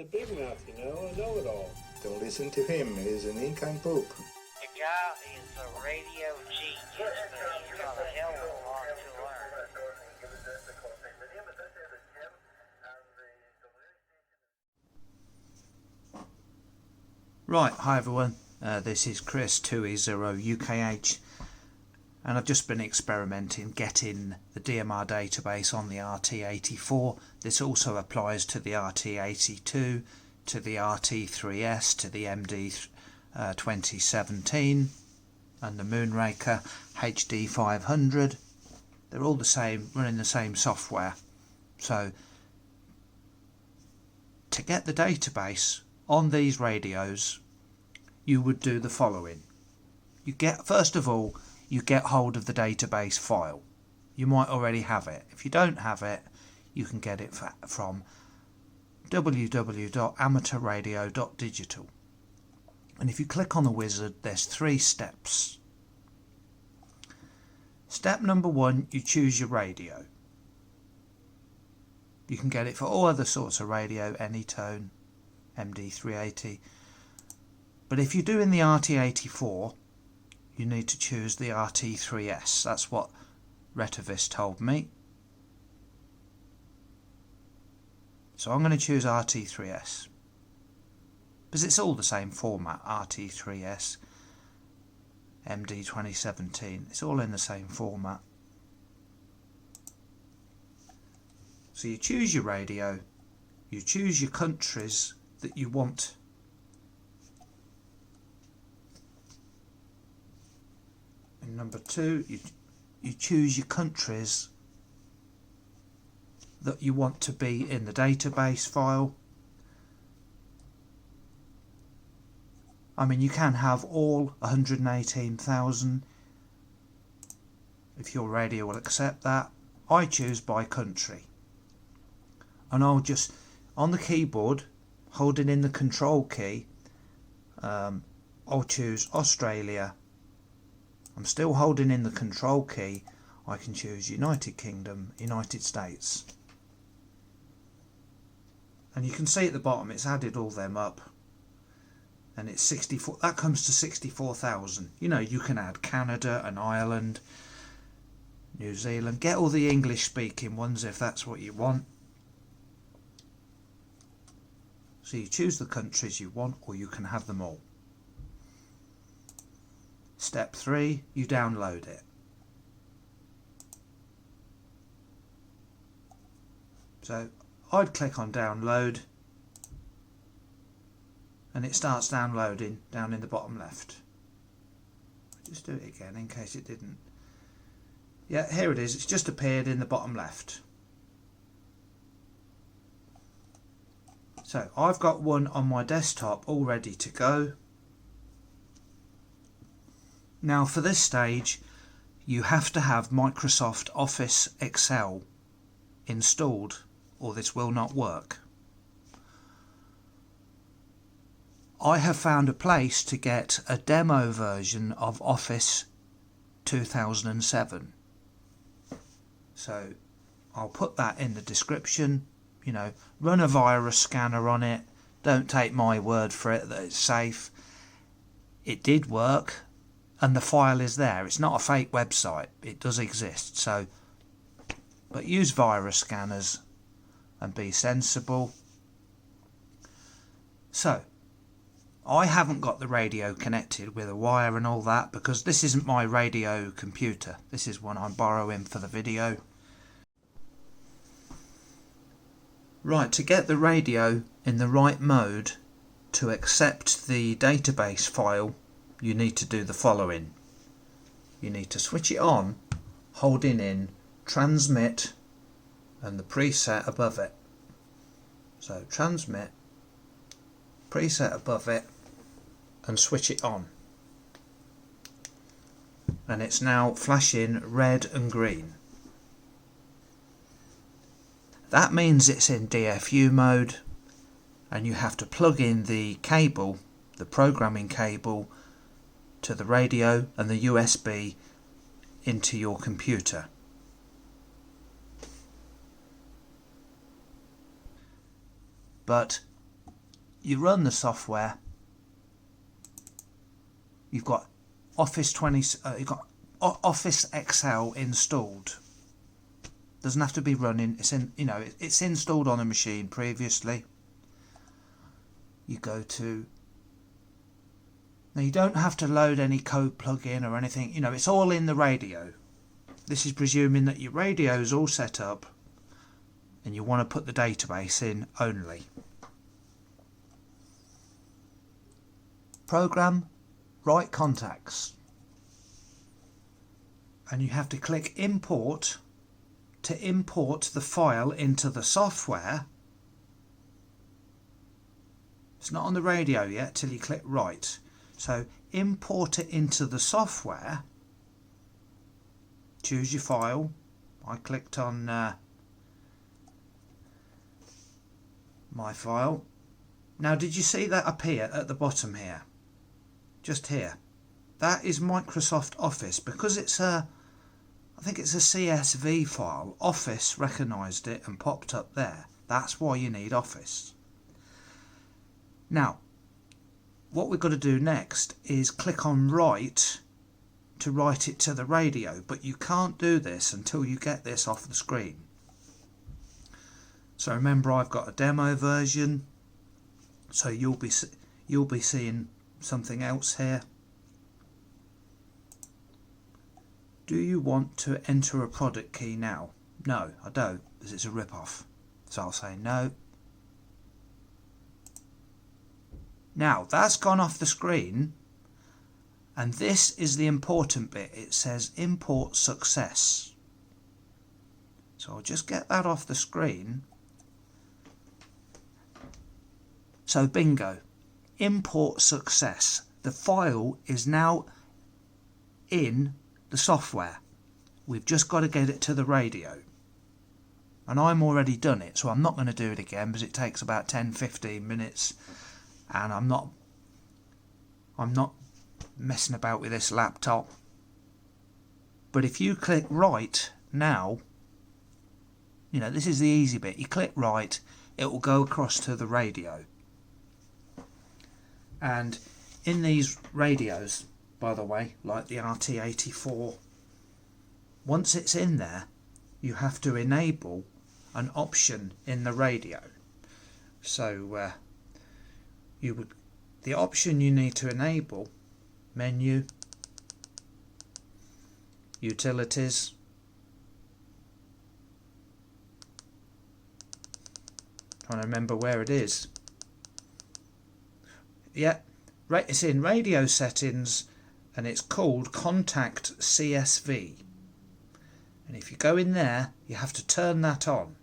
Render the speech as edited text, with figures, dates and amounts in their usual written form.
a big mouth, you know, a know-it-all. Don't listen to him, he's an nincompoop. The guy is a radio genius, but he's got a hell of a lot to learn. Right, hi everyone, this is Chris 2E0UKH, and I've just been experimenting getting the DMR database on the rt84. This also applies to the rt82, to the rt3s, to the md2017 and the Moonraker HD500. They're all the same, running the same software. So to get the database on these radios, you would do the following. First of all, you get hold of the database file. You might already have it. If you don't have it, you can get it from www.amateurradio.digital. And if you click on the wizard, there's 3 steps. Step number 1, you choose your radio. You can get it for all other sorts of radio, Anytone, md380. But if you're doing the rt84, you need to choose the rt3s. That's what rt3s told me. So I'm going to choose rt3s because it's all the same format. rt3s, md2017, it's all in the same format. So you choose your radio, you choose your countries that you want. And number 2, you choose your countries that you want to be in the database file. I mean, you can have all 118,000 if your radio will accept that. I choose by country, and I'll just, on the keyboard, holding in the control key, I'll choose Australia. I'm still holding in the control key. I can choose United Kingdom, United States. And you can see at the bottom it's added all them up. And it's 64, that comes to 64,000. You know, you can add Canada and Ireland, New Zealand. Get all the English speaking ones if that's what you want. So you choose the countries you want, or you can have them all. Step 3, you download it. So I'd click on download, and it starts downloading down in the bottom left. Just do it again in case it didn't. Yeah, here it is. It's just appeared in the bottom left. So I've got one on my desktop all ready to go. Now for this stage, you have to have Microsoft Office Excel installed, or this will not work. I have found a place to get a demo version of Office 2007. So I'll put that in the description. You know, run a virus scanner on it. Don't take my word for it that it's safe. It did work, and the file is there. It's not a fake website. It does exist. So, but use virus scanners and be sensible. So I haven't got the radio connected with a wire and all that because this isn't my radio computer. This is one I'm borrowing for the video. Right, to get the radio in the right mode to accept the database file, you need to do the following. You need to switch it on, holding in transmit and the preset above it. So transmit, preset above it, and switch it on. And it's now flashing red and green. That means it's in DFU mode, and you have to plug in the cable, the programming cable, to the radio and the USB into your computer. But you run the software, you've got Office Excel installed. Doesn't have to be running. It's in, it's installed on a machine previously. You go to. Now you don't have to load any code plug-in or anything. It's all in the radio. This is presuming that your radio is all set up, and you want to put the database in only. Program, write contacts, and you have to click import to import the file into the software. It's not on the radio yet till you click write. So import it into the software. Choose your file. I clicked on my file. Now did you see that appear at the bottom here? Just here. That is Microsoft Office. Because it's I think it's a CSV file. Office recognised it and popped up there. That's why you need Office. Now, what we've got to do next is click on write to write it to the radio, but you can't do this until you get this off the screen. So remember, I've got a demo version, so you'll be seeing something else here. Do you want to enter a product key now? No, I don't, because it's a rip-off. So I'll say no. Now, that's gone off the screen, and this is the important bit. It says import success. So I'll just get that off the screen. So bingo, import success. The file is now in the software. We've just got to get it to the radio. And I'm already done it, so I'm not going to do it again because it takes about 10-15 minutes. And I'm not messing about with this laptop. But if you click write now, this is the easy bit. You click write, it will go across to the radio. And in these radios, by the way, like the rt84, once it's in there, you have to enable an option in the radio. So the option you need to enable, menu, utilities, trying to remember where it is. Yeah, it's in radio settings, and it's called contact CSV. And if you go in there, you have to turn that on.